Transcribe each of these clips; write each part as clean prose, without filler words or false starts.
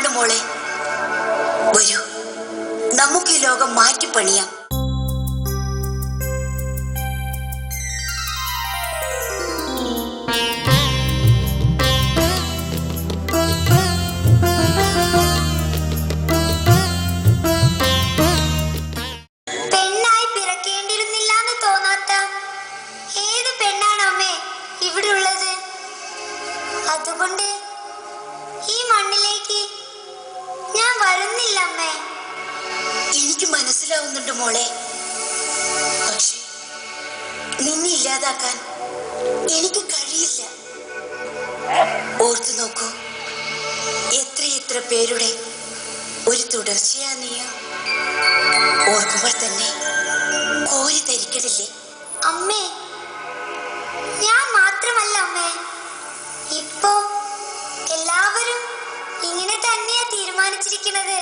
സാധ്യമാണ് മോളെ. വരൂ, നമുക്ക് ഈ ലോകം മാറ്റിപ്പണിയാം. പെണ്ണായി പിറക്കേണ്ടിയിരുന്നില്ലാന്ന് തോന്നാത്ത ഏത് പെണ്ണാണ് അമ്മേ ഇവിടെ ഉള്ളത്? അതുകൊണ്ട് ഈ മണ്ണിലേക്ക് ഞാൻ വരുന്നില്ല അമ്മേ. എനിക്ക് മനസ്സിലാവുന്നുണ്ട് മോളെ. പക്ഷേ നിന്നെ ഇല്ലാതാക്കാൻ എനിക്ക് കഴിയില്ല. ഓർത്തു നോക്കൂ, എത്രയെത്ര പേരുടെ ഒരു തുടർച്ചയാ നീ. ഓർക്കുമ്പോൾ തന്നെ കോരി ധരിക്കലില്ലേ അമ്മേ? ഞാൻ മാത്രമല്ല അമ്മേ, ഇപ്പോ എല്ലാവരും ഇങ്ങനെ തന്നെയാ തീരുമാനിച്ചിരിക്കുന്നത്.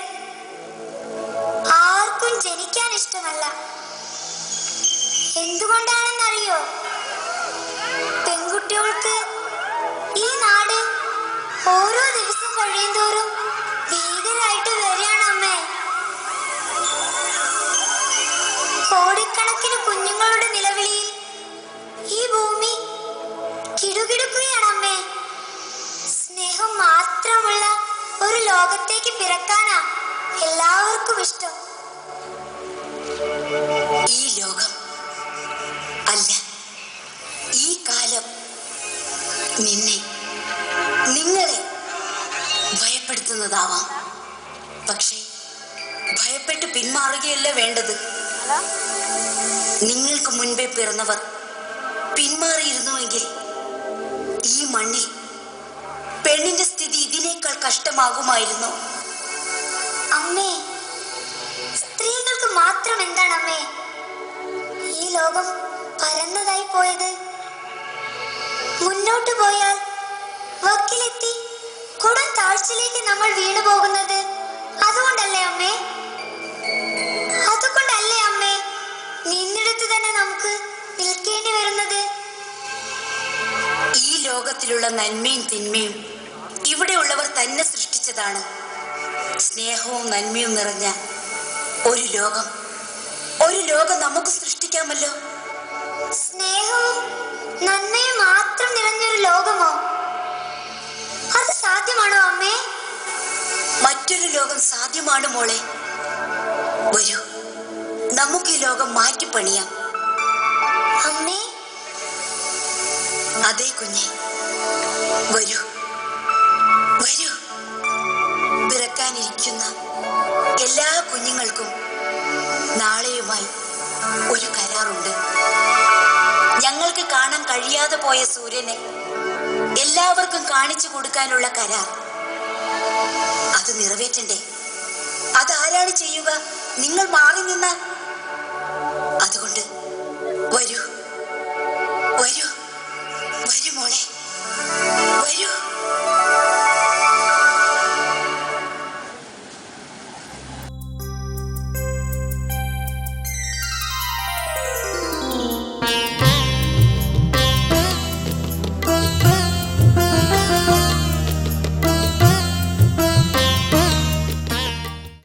ആർക്കും ജനിക്കാൻ ഇഷ്ടമല്ല. എന്തുകൊണ്ടാണെന്നറിയോ? പെൺകുട്ടികൾക്ക് ഈ നാട് ഓരോ ദിവസം കഴിയുന്തോറും ഭീകരായിട്ട് വരികയാണ് അമ്മേ. കോടിക്കണക്കിന് കുഞ്ഞുങ്ങളുടെ നിലവിളിയിൽ ഈ ഭൂമി കിടുകിടുക്കുകയാണ് അമ്മേ. സ്നേഹം മാത്രമുള്ള ഒരു ലോകത്തേക്ക് പിറക്കാനാ എല്ലാവർക്കും ഇഷ്ടം. ഈ ലോകം അല്ല, ഈ കാലം നിങ്ങളെ ഭയപ്പെടുത്തുന്നതാവാം. പക്ഷേ ഭയപ്പെട്ട് പിന്മാറുകയല്ല വേണ്ടത്. നിങ്ങൾക്ക് മുൻപേ പിറന്നവർ പിന്മാറിയിരുന്നുവെങ്കിൽ ഈ മണ്ണിൽ പെണ്ണിന്റെ സ്ഥിതി ഇതിനേക്കാൾ കഷ്ടമാകുമായിരുന്നു. അമ്മേ, സ്ത്രീകൾക്ക് മാത്രം എന്താണ് അമ്മേ ഈ ലോകം പരന്നതായി പോയത്? മുന്നോട്ട് പോയാൽ വക്കിലെത്തി കൊടും താഴ്ചയിലേക്ക് നമ്മൾ വീണു പോകുന്നത് അതുകൊണ്ടല്ലേ അമ്മേ? അതുകൊണ്ടല്ലേ അമ്മേ നിന്നിടത്ത് തന്നെ നമുക്ക് നിൽക്കേണ്ടി വരുന്നത്? ഈ ലോകത്തിലുള്ള നന്മയും തിന്മയും ഇവിടെയുള്ളവർ തന്നെ സൃഷ്ടിച്ചതാണ്. സ്നേഹവും നന്മയും നിറഞ്ഞ ഒരു ലോകം നമുക്ക് സൃഷ്ടിക്കാമല്ലോ. സ്നേഹവും നന്മയും മാത്രം നിറഞ്ഞൊരു ലോകമോ? അത് സാധ്യമാണോ അമ്മേ? മറ്റൊരു ലോകം സാധ്യമാണ് മോളെ. വരൂ, നമുക്ക് ഈ ലോകം മാറ്റിപ്പണിയാം. അമ്മേ? അതേ കുഞ്ഞെ, വരൂ വരൂ. പിറക്കാനിരിക്കുന്ന എല്ലാ കുഞ്ഞുങ്ങൾക്കും നാളെയുമായി ഒരു കരാറുണ്ട്. ഞങ്ങൾക്ക് കാണാൻ കഴിയാതെ പോയ സൂര്യനെ എല്ലാവർക്കും കാണിച്ചു കൊടുക്കാനുള്ള കരാർ. അത് നിറവേറ്റണ്ടേ? അതാരാണ് ചെയ്യുക? നിങ്ങൾ മാറി നിന്നാൽ. അതുകൊണ്ട് വരൂ.